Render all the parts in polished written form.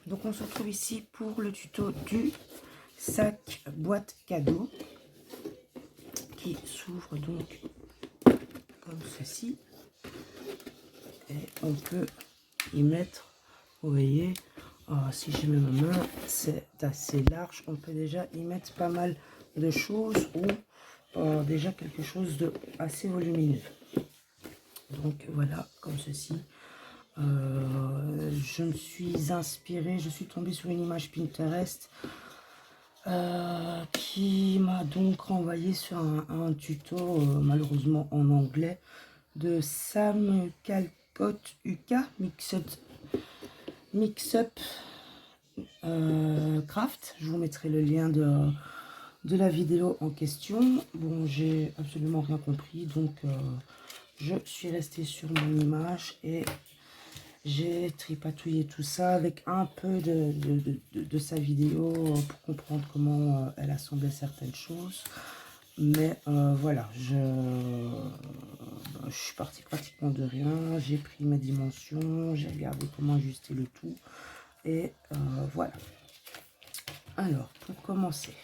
Donc on se retrouve ici pour le tuto du sac boîte cadeau qui s'ouvre donc comme ceci et on peut y mettre, vous voyez, si je mets ma main, c'est assez large, on peut déjà y mettre pas mal de choses ou déjà quelque chose de assez volumineux. Donc voilà, comme ceci. Je me suis inspirée, je suis tombée sur une image Pinterest qui m'a donc renvoyé sur un tuto, malheureusement en anglais, de Sam Calcott UK Mix-Up Craft. Je vous mettrai le lien de la vidéo en question. Bon, j'ai absolument rien compris, donc je suis restée sur mon image et j'ai tripatouillé tout ça avec un peu de sa vidéo pour comprendre comment elle assemblait certaines choses. Mais voilà, je suis partie pratiquement de rien. J'ai pris mes dimensions, j'ai regardé comment ajuster le tout. Et voilà. Alors, pour commencer,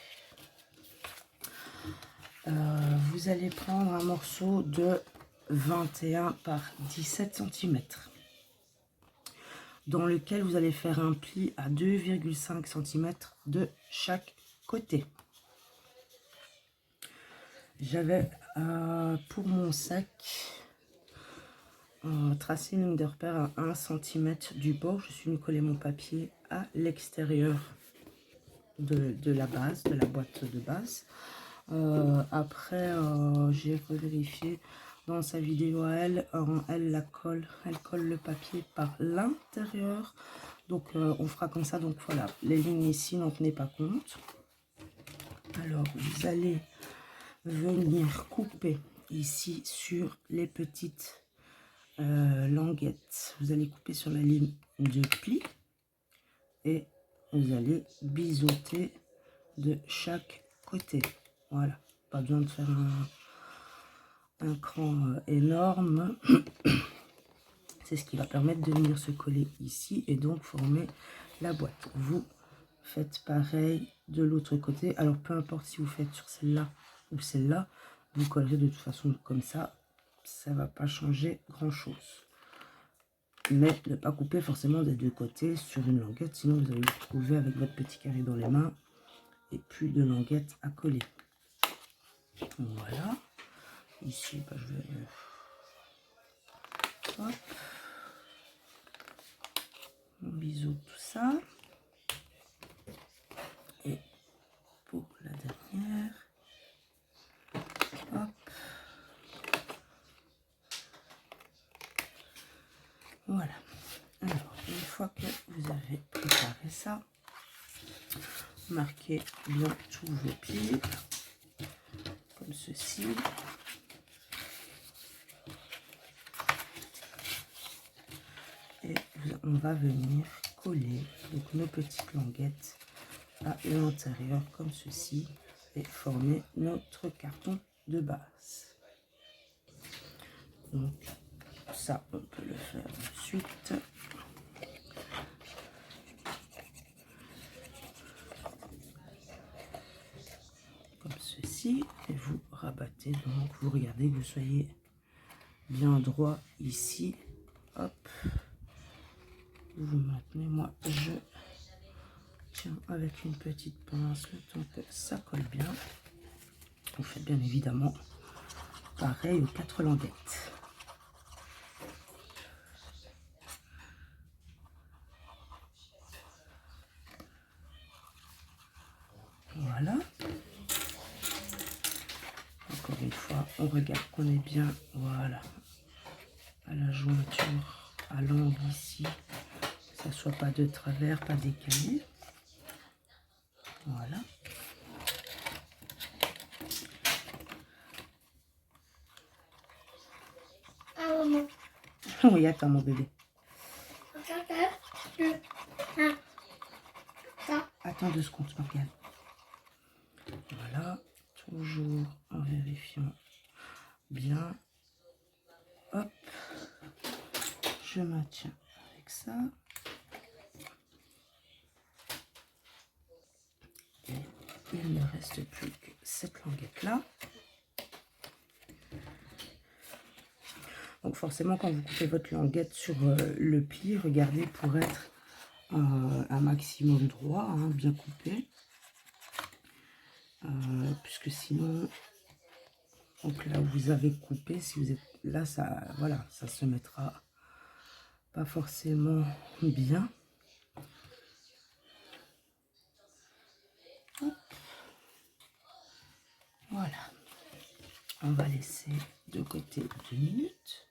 vous allez prendre un morceau de 21 par 17 cm. Dans lequel vous allez faire un pli à 2,5 cm de chaque côté. J'avais pour mon sac tracé une ligne de repère à 1 cm du bord. Je suis venu coller mon papier à l'extérieur de la base, de la boîte de base. Après, j'ai revérifié dans sa vidéo à elle, elle colle le papier par l'intérieur. Donc on fera comme ça. Donc voilà, les lignes ici, n'en tenez pas compte. Alors vous allez venir couper ici sur les petites languettes. Vous allez couper sur la ligne de pli et vous allez biseauter de chaque côté. Voilà, pas besoin de faire un cran énorme. C'est ce qui va permettre de venir se coller ici et donc former la boîte. Vous faites pareil de l'autre côté. Alors peu importe si vous faites sur celle-là ou celle-là, vous collerez de toute façon comme ça. Ça ne va pas changer grand chose. Mais ne pas couper forcément des deux côtés sur une languette, sinon vous allez vous retrouver avec votre petit carré dans les mains et plus de languettes à coller. Voilà. Ici, bah, je vais... Hop. On biseaute tout ça. Et pour la dernière, hop. Voilà. Alors, une fois que vous avez préparé ça, marquez bien tous vos plis, comme ceci. Et on va venir coller donc nos petites languettes à l'intérieur comme ceci et former notre carton de base. Donc ça on peut le faire ensuite. Comme ceci et vous rabattez, donc vous regardez que vous soyez bien droit ici. Hop, vous maintenez, moi je tiens avec une petite pince le temps que ça colle bien. Vous faites bien évidemment pareil aux 4 languettes. Voilà. Encore une fois, on regarde qu'on est bien, voilà, à la jointure, à l'angle ici, que ça soit pas de travers, pas décalé. Voilà. Oui, attends mon bébé. Attends 2 secondes, Morgane. Voilà, toujours en vérifiant bien. Hop, je maintiens avec ça. il ne reste plus que cette languette là. Donc forcément, quand vous coupez votre languette sur le pli, regardez pour être un maximum droit, hein, bien coupé. Puisque sinon, donc là où vous avez coupé, si vous êtes là, ça, voilà, ça se mettra pas forcément bien. Hop. Voilà. On va laisser de côté 2 minutes.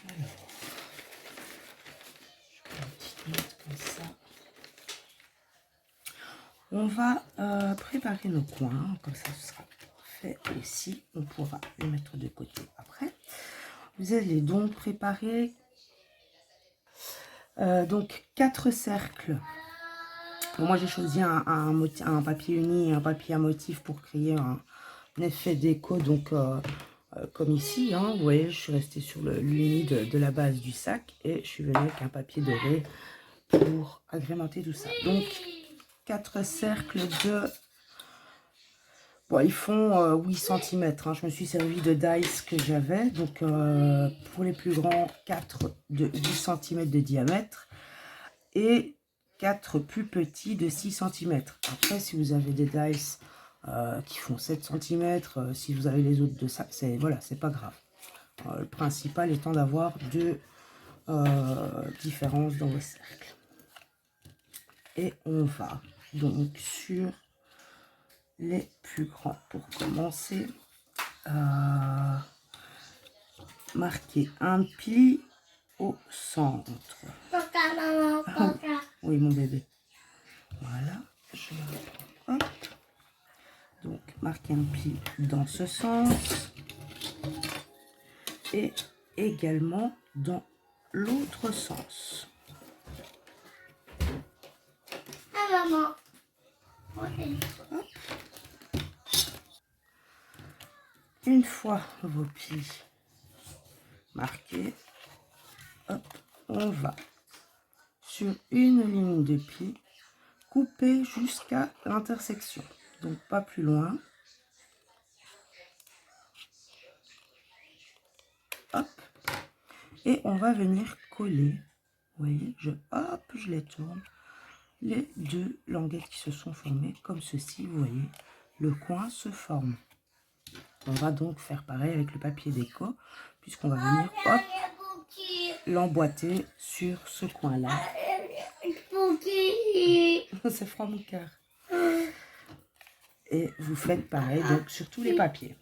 Alors, je prends une petite note comme ça. On va préparer nos coins, comme ça ce sera fait aussi. On pourra les mettre de côté après. Vous allez donc préparer donc 4 cercles. Bon, moi j'ai choisi un papier uni et un papier à motif pour créer un effet déco, donc comme ici, hein, vous voyez, je suis restée sur l'uni de la base du sac et je suis venue avec un papier doré pour agrémenter tout ça. Donc 4 cercles de... Bon, ils font 8 cm, hein. Je me suis servi de dice que j'avais, donc pour les plus grands, 4 de 8 cm de diamètre et 4 plus petits de 6 cm. Après, si vous avez des dice qui font 7 cm, si vous avez les autres de ça, c'est voilà, c'est pas grave. Le principal étant d'avoir 2 différences dans vos cercles. Et on va donc sur les plus grands pour commencer. Marquer un pli au centre. Papa, maman, papa. Oui, mon bébé. Voilà, je reprends. Hop. Donc, marquer un pli dans ce sens et également dans l'autre sens. Ah, maman. Oui. Hop. Une fois vos plis marqués, hop, on va sur une ligne de pli couper jusqu'à l'intersection. Donc pas plus loin. Hop. Et on va venir coller. Vous voyez, hop, je les tourne. Les 2 languettes qui se sont formées comme ceci, vous voyez, le coin se forme. On va donc faire pareil avec le papier déco, puisqu'on va venir, hop, l'emboîter sur ce coin-là. C'est froid mon cœur. Et vous faites pareil donc sur tous les papiers.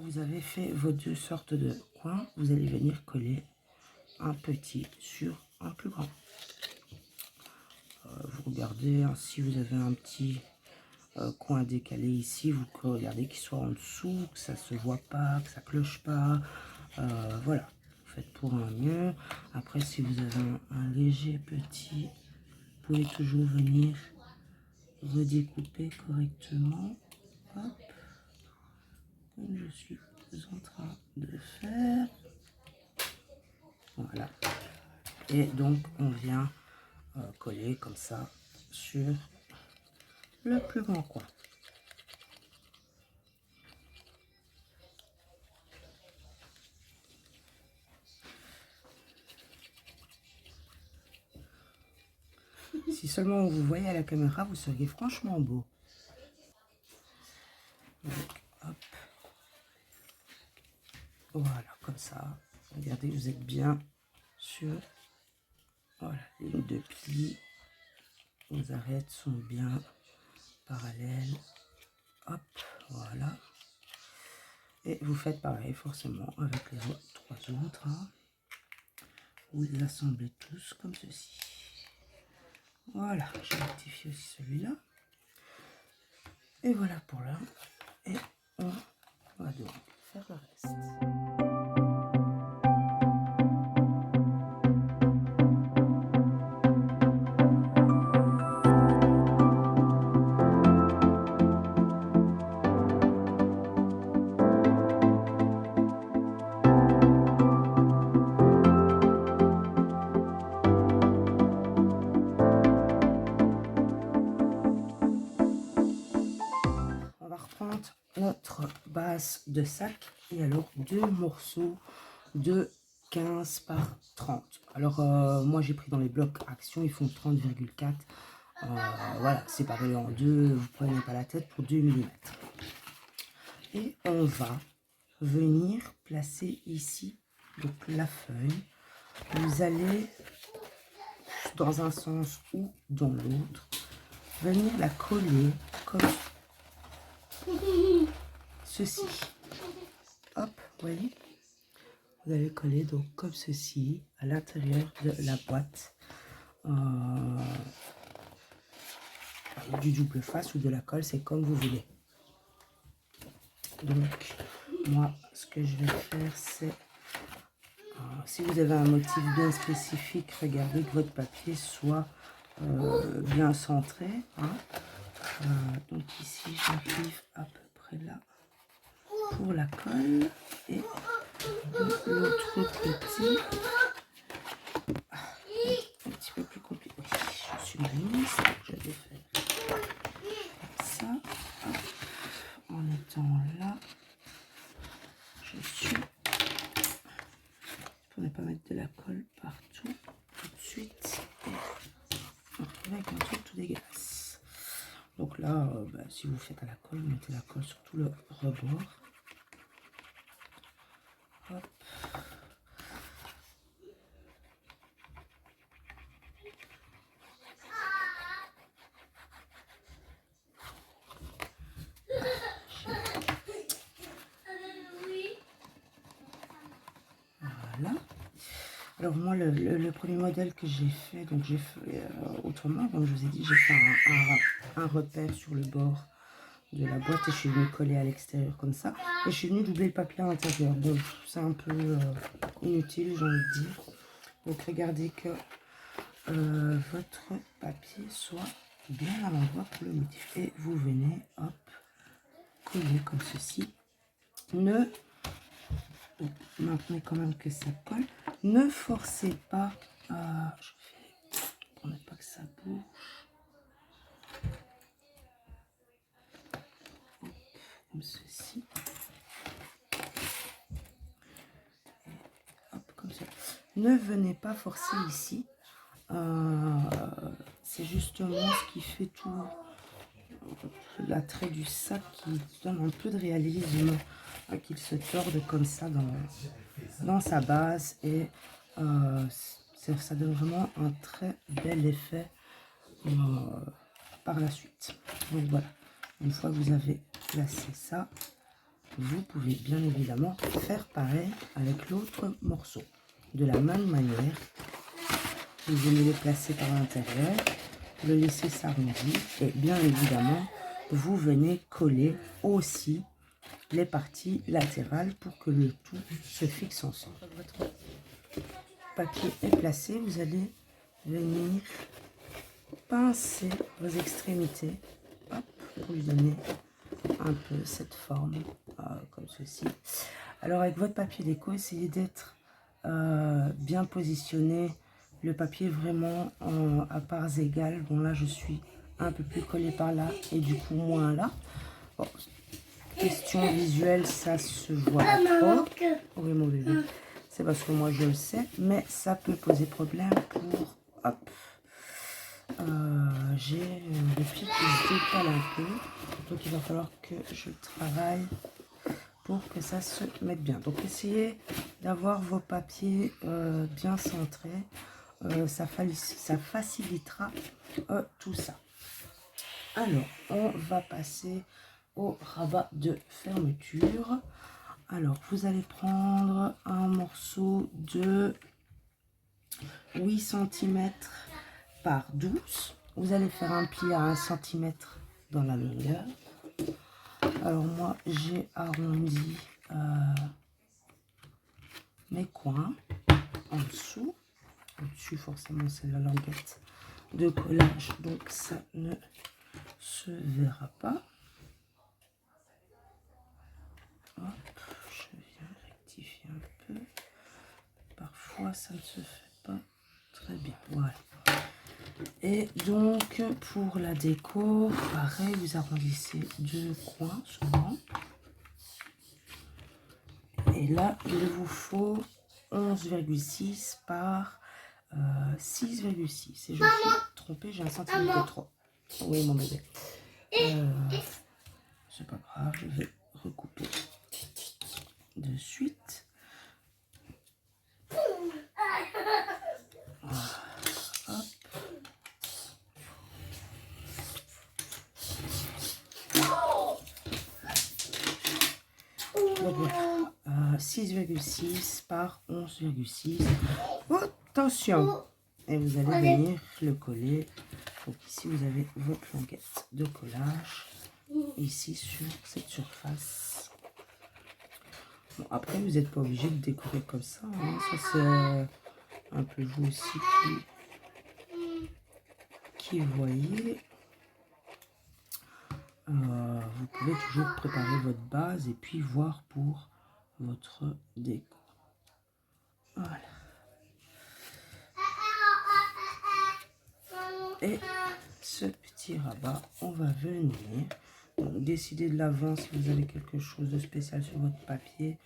Vous avez fait vos 2 sortes de coins, vous allez venir coller un petit sur un plus grand. Vous regardez, hein, si vous avez un petit coin décalé ici, vous regardez qu'il soit en dessous, que ça se voit pas, que ça cloche pas. Voilà, vous faites pour un mieux. Après, si vous avez un léger petit, vous pouvez toujours venir redécouper correctement. Hop. Comme je suis en train de faire. Voilà. Et donc, on vient coller comme ça sur le plus grand coin. Si seulement vous voyez à la caméra, vous seriez franchement beau. Donc, hop. Voilà, comme ça. Regardez, vous êtes bien sur voilà, les lignes de pli. Vos arêtes sont bien parallèles. Hop, voilà. Et vous faites pareil forcément avec les 3 autres. Hein. Vous les assemblez tous comme ceci. Voilà, j'ai rectifié aussi celui-là. Et voilà pour là. Et on va donc faire le reste. On va reprendre notre base de sac et alors deux morceaux de 15 par 30. Alors moi j'ai pris dans les blocs action, ils font 30,4. Voilà, séparé en deux, vous prenez pas la tête pour 2 mm. Et on va venir placer ici donc la feuille. Vous allez dans un sens ou dans l'autre, venir la coller comme ceci. Hop, vous voyez, vous allez coller donc comme ceci à l'intérieur de la boîte du double face ou de la colle, c'est comme vous voulez. Donc moi ce que je vais faire c'est si vous avez un motif bien spécifique, regardez que votre papier soit bien centré, hein. Donc ici j'arrive à peu près là pour la colle et de l'autre côté un petit peu plus compliqué. Je suis mal mise, je vais faire comme ça. Hop. En étant là, je suis pour ne pas mettre de la colle partout tout de suite et on retrouve avec un truc tout dégueulasse. Donc là, si vous faites à la colle, mettez la colle sur tout le rebord. Hop. Voilà. Alors moi, le premier modèle que j'ai fait, donc j'ai fait autrement, comme je vous ai dit, j'ai fait un repère sur le bord de la boîte et je suis venue coller à l'extérieur comme ça. Et je suis venue doubler le papier à l'intérieur. Donc c'est un peu inutile, j'ai envie de dire. Donc regardez que votre papier soit bien à l'endroit pour le motif. Et vous venez, hop, coller comme ceci. Ne maintenez quand même que ça colle. Ne forcez pas. Je fais pour ne pas que ça bouge. Hop, comme ceci. Et hop, comme ça. Ne venez pas forcer ici. C'est justement ce qui fait tout l'attrait du sac qui donne un peu de réalisme, qu'il se torde comme ça dans sa base et ça donne vraiment un très bel effet par la suite. Donc voilà, une fois que vous avez placé ça, vous pouvez bien évidemment faire pareil avec l'autre morceau. De la même manière, vous venez le placer par l'intérieur, le laisser s'arrondir et bien évidemment, vous venez coller aussi les parties latérales pour que le tout se fixe ensemble. Votre papier est placé, vous allez venir pincer vos extrémités, hop, pour lui donner un peu cette forme comme ceci. Alors avec votre papier déco, essayez d'être bien positionné, le papier vraiment à parts égales. Bon là je suis un peu plus collé par là et du coup moins là. Bon, question visuelle, ça se voit pas trop. Oui mon bébé, c'est parce que moi je le sais, mais ça peut poser problème pour hop. J'ai le pied qui se décale un peu, donc il va falloir que je travaille pour que ça se mette bien. Donc essayez d'avoir vos papiers bien centrés, ça facilitera tout ça. Alors on va passer au rabat de fermeture. Alors vous allez prendre un morceau de 8 cm par 12. Vous allez faire un pli à 1 cm dans la longueur. Alors moi, j'ai arrondi mes coins en dessous. Au-dessus, forcément, c'est la languette de collage, donc ça ne se verra pas. Hop, je viens rectifier un peu. Parfois, ça ne se fait pas très bien. Voilà. Et donc, pour la déco, pareil, vous arrondissez 2 coins souvent. Et là, il vous faut 11,6 par 6,6. Et je me suis trompée, j'ai un centimètre de trop. Oui, mon bébé. C'est pas grave, je vais recouper de suite. Hop. Donc voilà, 6,6 par 11,6. Attention! Et vous allez venir le coller. Donc ici, vous avez votre languette de collage. Ici, sur cette surface. Bon, après, vous n'êtes pas obligé de décorer comme ça. Hein. Ça, c'est un peu vous aussi qui voyez. Vous pouvez toujours préparer votre base et puis voir pour votre déco. Voilà. Et ce petit rabat, on va venir donc, décider de l'avant si vous avez quelque chose de spécial sur votre papier.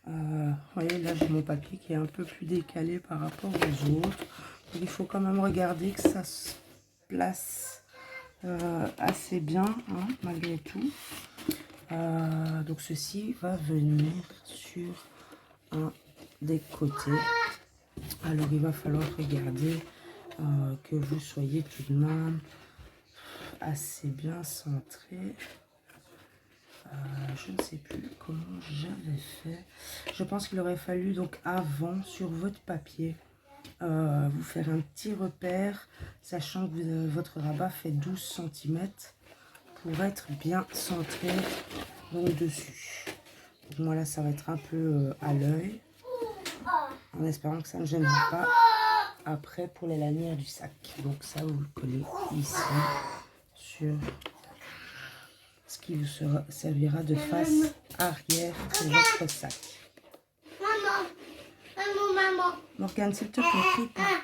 Vous voyez, là j'ai mon papier qui est un peu plus décalé par rapport aux autres. Donc, il faut quand même regarder que ça se place assez bien, hein, malgré tout. Donc ceci va venir sur un des côtés. Alors il va falloir regarder que vous soyez tout de même assez bien centré. Je ne sais plus comment j'avais fait. Je pense qu'il aurait fallu donc avant sur votre papier vous faire un petit repère, sachant que votre rabat fait 12 cm pour être bien centré donc dessus. Donc moi là ça va être un peu à l'œil, en espérant que ça ne gênera pas après pour les lanières du sac. Donc ça vous le collez ici sur ce qui vous servira de face arrière de votre sac. Maman. Morgane, s'il te plaît, crie pas.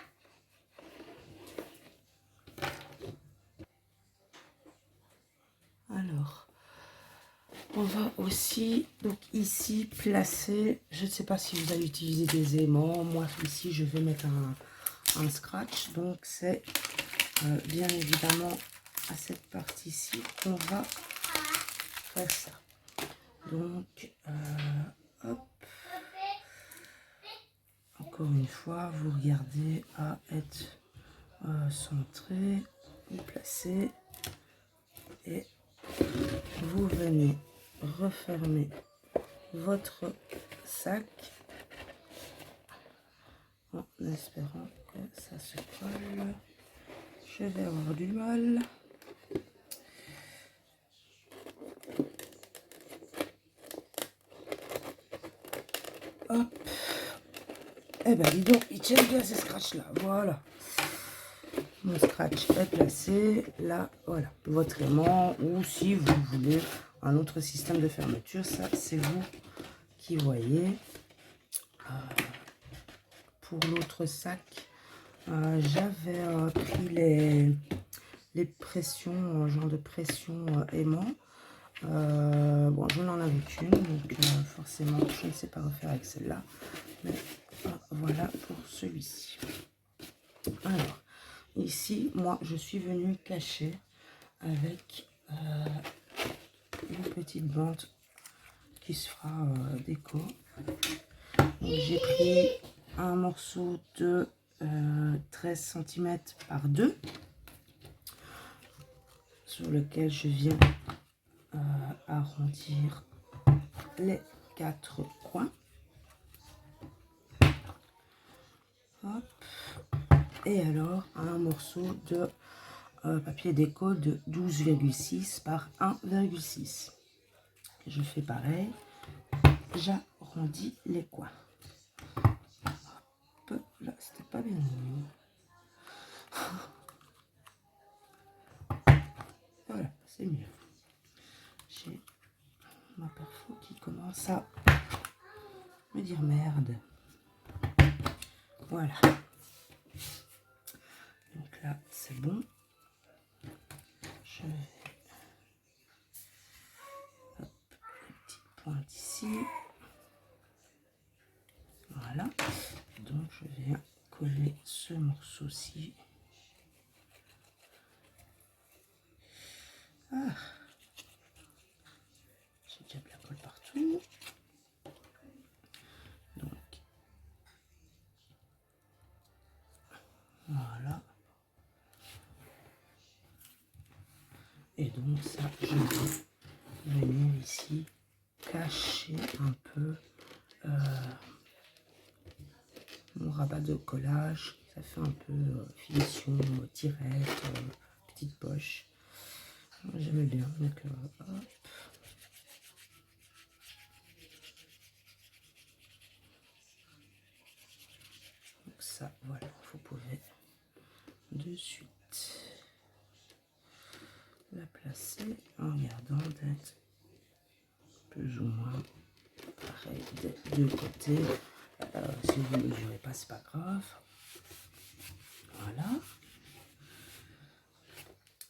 Alors, on va aussi, donc ici, placer, je ne sais pas si vous allez utiliser des aimants. Moi, ici, je vais mettre un scratch. Donc, c'est bien évidemment à cette partie-ci qu'on va faire ça. Donc, hop. Encore une fois, vous regardez à être centré, vous placez et vous venez refermer votre sac en espérant que ça se colle. Je vais avoir du mal. Hop. Eh ben dis donc, il tient bien ces scratchs là. Voilà. Mon scratch est placé. Là, voilà. Votre aimant, ou si vous voulez un autre système de fermeture, ça c'est vous qui voyez. Pour l'autre sac, j'avais pris les pressions, genre de pression aimant. Bon, je n'en avais qu'une, donc forcément, je ne sais pas refaire avec celle-là. Mais voilà pour celui-ci. Alors, ici, moi, je suis venue cacher avec une petite bande qui se fera déco. J'ai pris un morceau de 13 cm par 2 sur lequel je viens arrondir les 4 coins. Hop. Et alors, un morceau de papier déco de 12,6 par 1,6. Je fais pareil. J'arrondis les coins. Hop, là, c'était pas bien mis. Voilà, c'est mieux. J'ai ma perfo qui commence à me dire merde. Voilà. Donc là, c'est bon. Je vais... Hop, les petites pointes ici. Voilà. Donc, je viens coller ce morceau-ci. Ah. J'ai déjà de la colle partout. Donc, voilà. Et donc, ça, je vais venir ici cacher un peu mon rabat de collage. Ça fait un peu finition, tirette, petite poche. J'aime bien. Donc, hop. Donc ça, voilà, vous pouvez de suite la placer en regardant d'être plus ou moins pareil des deux côtés. Si vous ne mesurez pas, c'est pas grave. Voilà.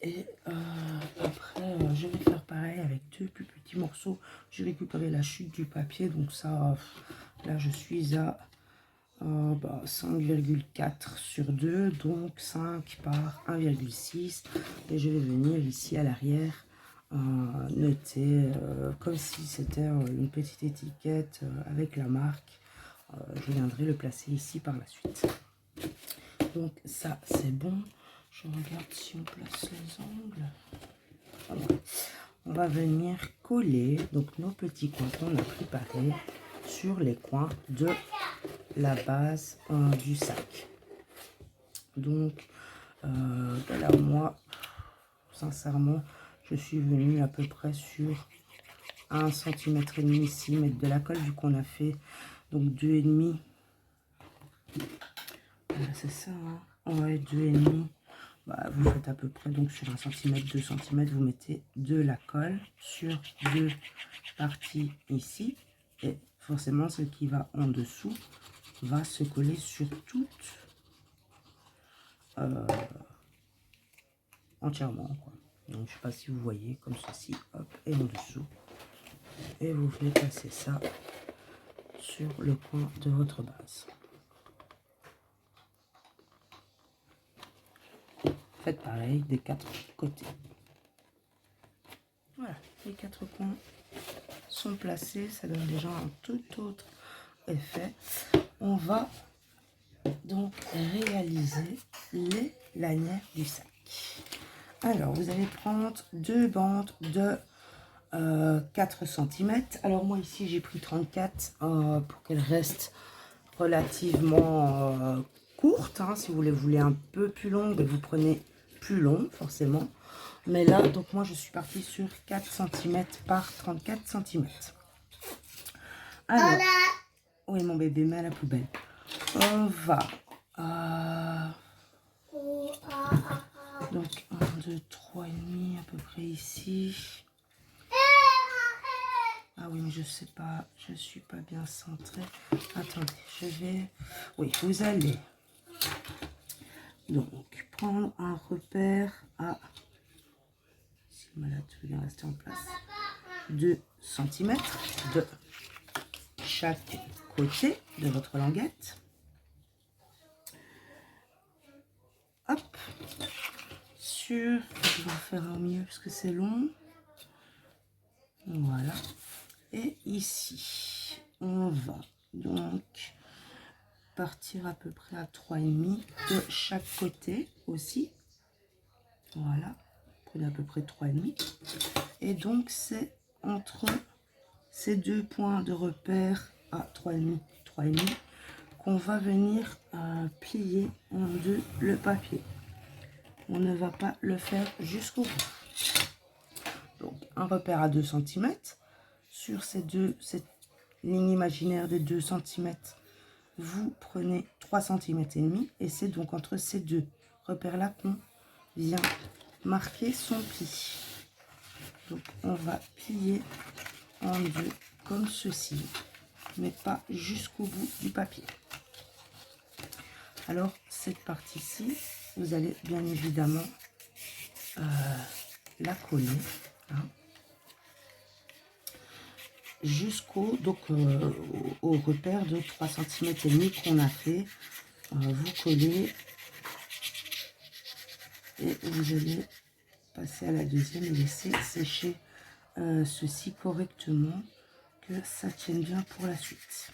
Et après, je vais faire pareil avec deux plus petits morceaux. J'ai récupéré la chute du papier, donc ça, là, je suis à 5,4 sur 2, donc 5 par 1,6. Et je vais venir ici à l'arrière noter comme si c'était une petite étiquette avec la marque. Je viendrai le placer ici par la suite. Donc ça, c'est bon. Je regarde si on place les angles. Voilà. On va venir coller donc nos petits coins qu'on a préparés sur les coins de la base du sac. Donc voilà, moi sincèrement je suis venue à peu près sur 1,5 cm ici, mettre de la colle vu qu'on a fait donc 2,5. Voilà, c'est ça, hein. Ouais, 2,5. Bah, vous faites à peu près donc sur 1 cm, 2 cm, vous mettez de la colle sur deux parties ici, et forcément ce qui va en dessous va se coller sur toutes entièrement, quoi. Donc je sais pas si vous voyez, comme ceci, hop, et en dessous, et vous venez passer ça sur le coin de votre base. Faites pareil des quatre côtés. Voilà, les quatre coins sont placés, ça donne déjà un tout autre effet. On va donc réaliser les lanières du sac. Alors, vous allez prendre deux bandes de 4 cm. Alors, moi ici, j'ai pris 34 pour qu'elles restent relativement courtes. Hein. Si vous les voulez un peu plus longues, vous prenez plus long, forcément. Mais là, donc moi, je suis partie sur 4 cm par 34 cm. Alors, oui, mon bébé, met à la poubelle. On va... donc, 1, 2, 3 et demi à peu près ici. Ah oui, mais je sais pas, je suis pas bien centrée. Attendez, je vais... Oui, vous allez donc prendre un repère à... Si le malade veut bien rester en place. 2 cm de chaque côté de votre languette. Hop. Sur... Je vais en faire un mieux parce que c'est long. Voilà. Et ici, on va donc partir à peu près à 3,5 de chaque côté aussi. Voilà. Prenez à peu près 3,5. Et donc, c'est entre ces deux points de repère à 3,5, 3,5 on va venir plier en deux le papier. On ne va pas le faire jusqu'au bout. Donc, un repère à 2 cm. Sur cette ligne imaginaire des 2 cm, vous prenez 3 cm et demi. Et c'est donc entre ces deux repères-là qu'on vient marquer son pli. Donc, on va plier en deux comme ceci, mais pas jusqu'au bout du papier. Alors, cette partie-ci, vous allez bien évidemment la coller jusqu'au au repère de 3 cm et demi qu'on a fait. Vous collez et vous allez passer à la deuxième et laisser sécher ceci correctement, que ça tienne bien pour la suite.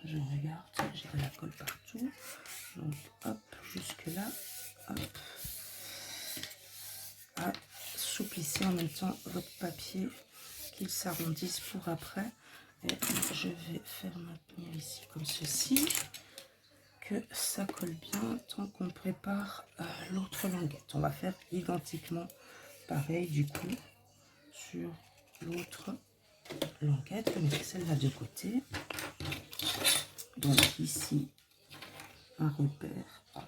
Je regarde, j'ai de la colle partout. Donc hop, jusque là, hop. Assouplissez en même temps votre papier, qu'il s'arrondisse pour après. Et je vais faire maintenir ici comme ceci, que ça colle bien tant qu'on prépare l'autre languette. On va faire identiquement pareil du coup sur l'autre languette. Je mets celle-là de côté. Donc ici, un repère à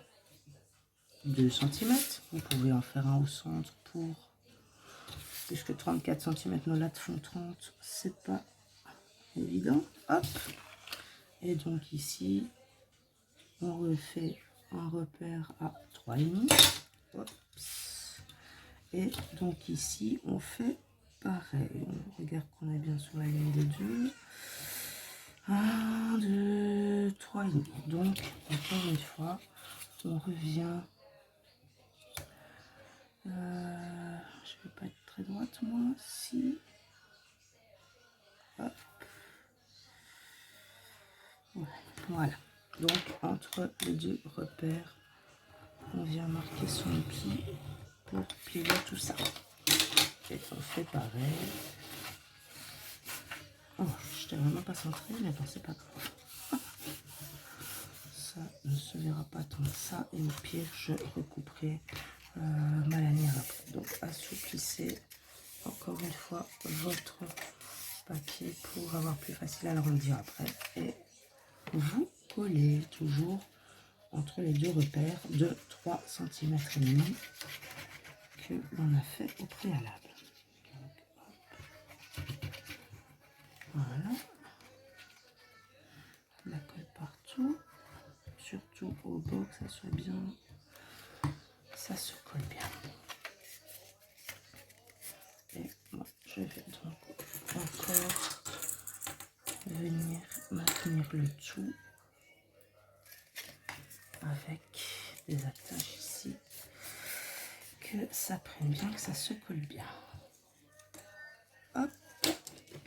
2 cm. Vous pouvez en faire un au centre pour, puisque 34 cm, nos lattes font 30, c'est pas évident. Hop. Et donc ici, on refait un repère à 3,5. Et donc ici, on fait pareil. On regarde qu'on est bien sur la ligne des deux. 1, 2, 3,5. Donc, encore une fois, on revient. Je ne vais pas être très droite, moi. Si. Hop. Ouais, voilà. Donc, entre les deux repères, on vient marquer son pli pour plier tout ça. Et on fait pareil. Oh, je t'ai vraiment pas centré, mais bon, c'est pas grave. Ça ne se verra pas tant que ça. Et au pire, je recouperai ma lanière après. Donc, assouplissez encore une fois votre papier pour avoir plus facile à l'arrondir après. Et vous collez toujours entre les deux repères de 3 cm et demi que l'on a fait au préalable. Voilà, la colle partout, surtout au bord que ça soit bien, ça se colle bien. Et moi je vais donc encore venir maintenir le tout avec des attaches ici, que ça prenne bien, que ça se colle bien. Hop,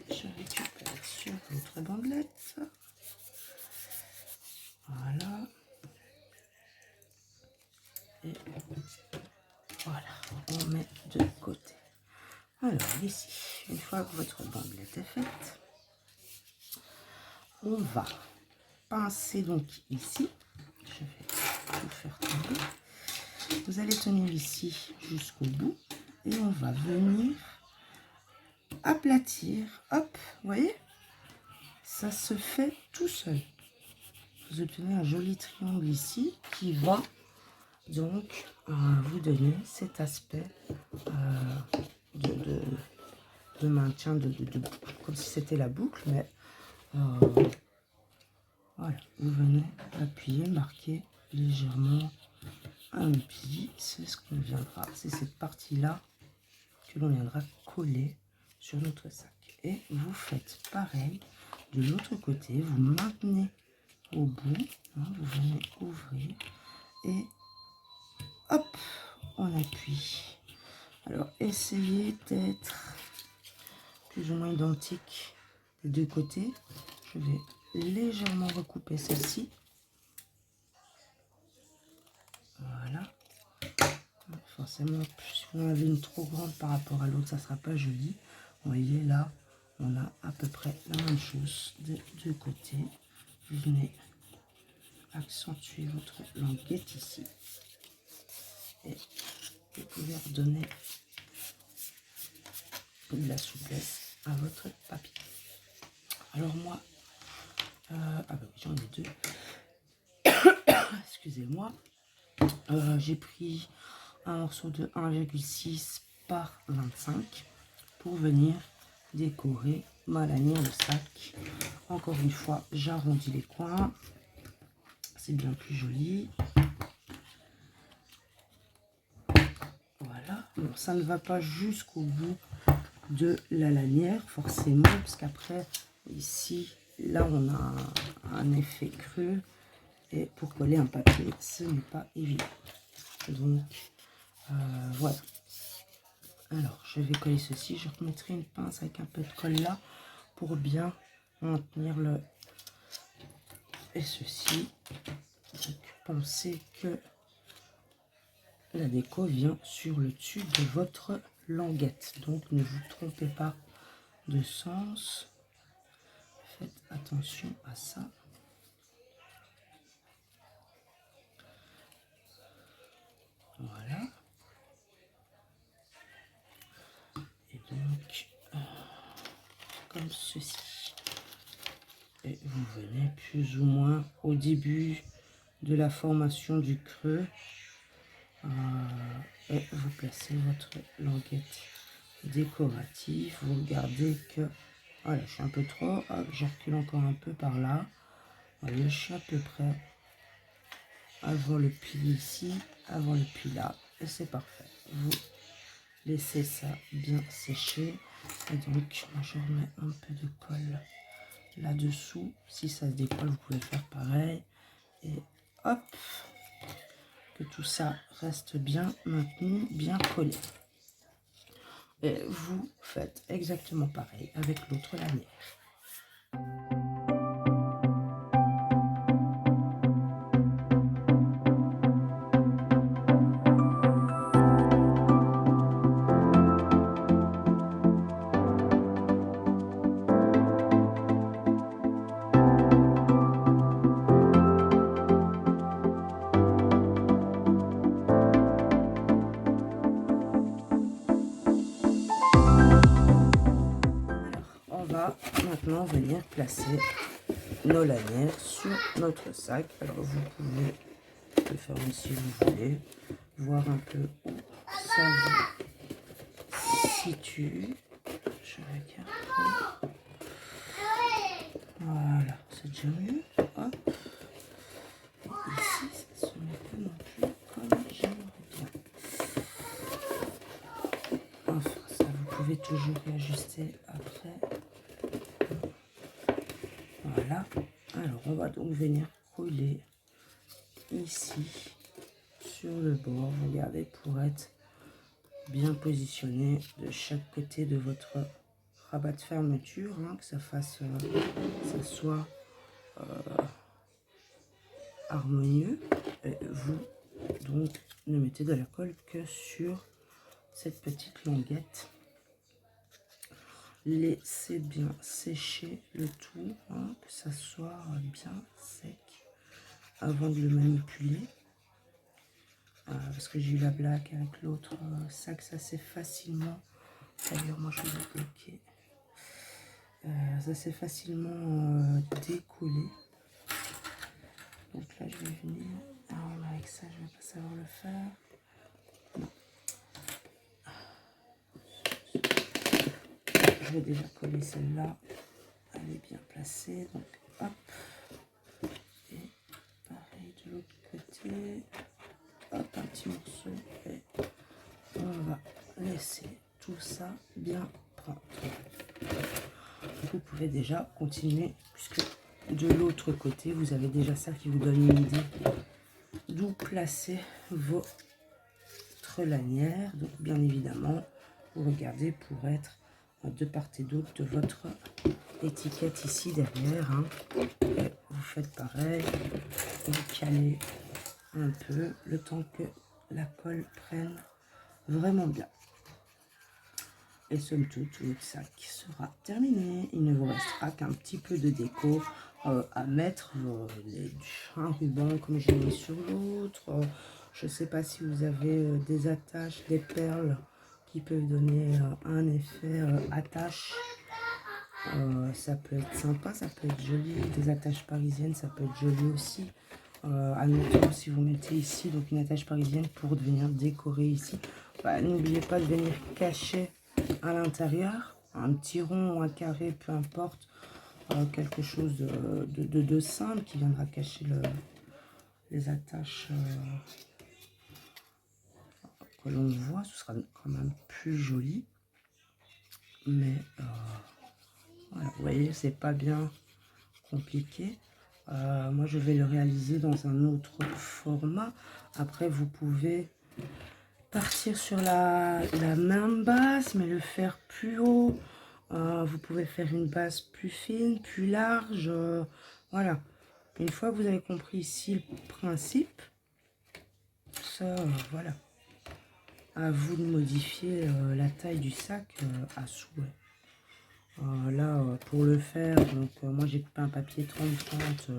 je récupère sur l'autre bandelette. Voilà. Et voilà, on met de côté. Alors ici, une fois que votre bandelette est faite, on va pincer donc ici. Je vais tout faire tomber. Vous allez tenir ici jusqu'au bout et on va venir aplatir. Hop, vous voyez, ça se fait tout seul. Vous obtenez un joli triangle ici qui va donc vous donner cet aspect de maintien de boucle, comme si c'était la boucle, mais voilà, vous venez appuyer, marquer légèrement un pli, c'est ce qu'on viendra, c'est cette partie là que l'on viendra coller sur notre sac. Et vous faites pareil de l'autre côté, vous maintenez au bout, hein, vous venez ouvrir et hop, on appuie. Alors essayez d'être plus ou moins identique des deux côtés. Je vais légèrement recouper celle-ci. Voilà. Forcément, si vous en avez une trop grande par rapport à l'autre, ça ne sera pas joli. Vous voyez là, on a à peu près la même chose des deux côtés. Vous venez accentuer votre languette ici et vous pouvez redonner de la souplesse à votre papier. Alors moi, ah bah oui, j'en ai deux. Excusez-moi. J'ai pris un morceau de 1,6 par 25 pour venir décorer ma lanière de sac. Encore une fois, j'arrondis les coins. C'est bien plus joli. Voilà. Bon, ça ne va pas jusqu'au bout de la lanière, forcément, parce qu'après, ici, là, on a un effet creux. Et pour coller un papier, ce n'est pas évident. Donc, voilà. Alors, je vais coller ceci. Je remettrai une pince avec un peu de colle là pour bien maintenir le... Et ceci. Donc, pensez que la déco vient sur le dessus de votre languette. Donc, ne vous trompez pas de sens. Faites attention à ça. Voilà. Et donc, comme ceci. Et vous venez plus ou moins au début de la formation du creux. Et vous placez votre languette décorative. Vous regardez que... Voilà, je suis un peu trop. Je recule encore un peu par là. Voilà, je suis à peu près avant le pli ici, avant le pli là. Et c'est parfait. Vous laissez ça bien sécher. Et donc, moi, je remets un peu de colle là-dessous. Si ça se décolle, vous pouvez faire pareil. Et hop, que tout ça reste bien maintenu, bien collé. Et vous faites exactement pareil avec l'autre lanière. On va maintenant venir placer nos lanières sur notre sac. Alors vous pouvez le faire si vous voulez, voir un peu où ça vous situe. Je regarde. Voilà, c'est déjà mieux. Hop. Et ici, ce n'est pas non plus comme j'aimerais bien. Enfin, ça vous pouvez toujours réajuster après. Voilà. Alors, on va donc venir coller ici sur le bord. Regardez, pour être bien positionné de chaque côté de votre rabat de fermeture, hein, que ça fasse, ça soit harmonieux. Et vous donc ne mettez de la colle que sur cette petite languette. Laissez bien sécher le tout, hein, que ça soit bien sec avant de le manipuler. Parce que j'ai eu la blague avec l'autre sac, ça s'est facilement, d'ailleurs moi je vais le bloquer, ça s'est facilement décollé. Donc là je vais venir, avec ça je vais pas savoir le faire. Non. Je vais déjà coller celle-là, elle est bien placée, donc hop, et pareil de l'autre côté, hop, un petit morceau, et on va laisser tout ça bien prendre. Vous pouvez déjà continuer, puisque de l'autre côté, vous avez déjà ça qui vous donne une idée d'où placer votre lanière. Donc bien évidemment, vous regardez pour être de part et d'autre de votre étiquette ici derrière, hein. Et vous faites pareil, vous calez un peu le temps que la colle prenne vraiment bien. Et somme toute, votre sac sera terminé. Il ne vous restera qu'un petit peu de déco à mettre, un ruban comme j'ai mis sur l'autre. Je ne sais pas si vous avez des attaches, des perles qui peuvent donner un effet attache. Ça peut être sympa, ça peut être joli. Des attaches parisiennes, ça peut être joli aussi. Admettons, si vous mettez ici donc une attache parisienne pour venir décorer ici, bah, n'oubliez pas de venir cacher à l'intérieur un petit rond ou un carré, peu importe, quelque chose de simple qui viendra cacher les attaches que l'on voit. Ce sera quand même plus joli, mais voilà, vous voyez, c'est pas bien compliqué. Moi, je vais le réaliser dans un autre format. Après, vous pouvez partir sur la même base, mais le faire plus haut. Vous pouvez faire une base plus fine, plus large. Voilà. Une fois que vous avez compris ici le principe, ça, voilà. À vous de modifier la taille du sac à souhait. Là, pour le faire, donc moi j'ai coupé un papier 30-30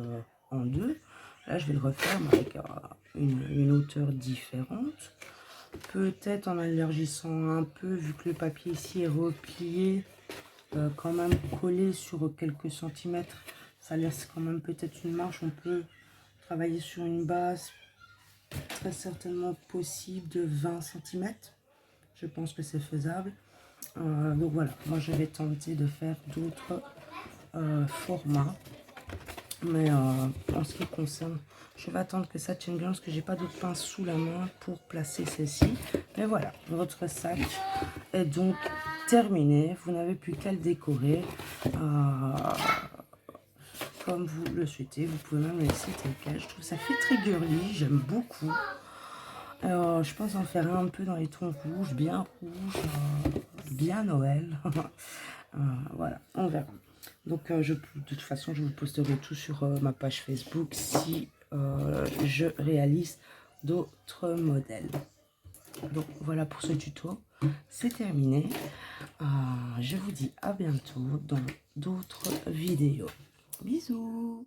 en deux. Là, je vais le refaire mais avec une hauteur différente. Peut-être en élargissant un peu, vu que le papier ici est replié, quand même collé sur quelques centimètres. Ça laisse quand même peut-être une marge. On peut travailler sur une base très certainement possible de 20 cm. Je pense que c'est faisable. Donc voilà, moi je vais tenter de faire d'autres formats. Mais en ce qui concerne, je vais attendre que ça tienne bien parce que j'ai pas de pince sous la main pour placer celle-ci. Mais voilà, votre sac est donc terminé. Vous n'avez plus qu'à le décorer comme vous le souhaitez. Vous pouvez même le laisser tel quel. Je trouve que ça fait très girly, j'aime beaucoup. Alors, je pense en faire un peu dans les tons rouges, bien rouge, bien Noël. Voilà, on verra. Donc, de toute façon, je vous posterai tout sur ma page Facebook si je réalise d'autres modèles. Donc, voilà pour ce tuto. C'est terminé. Je vous dis à bientôt dans d'autres vidéos. Bisous!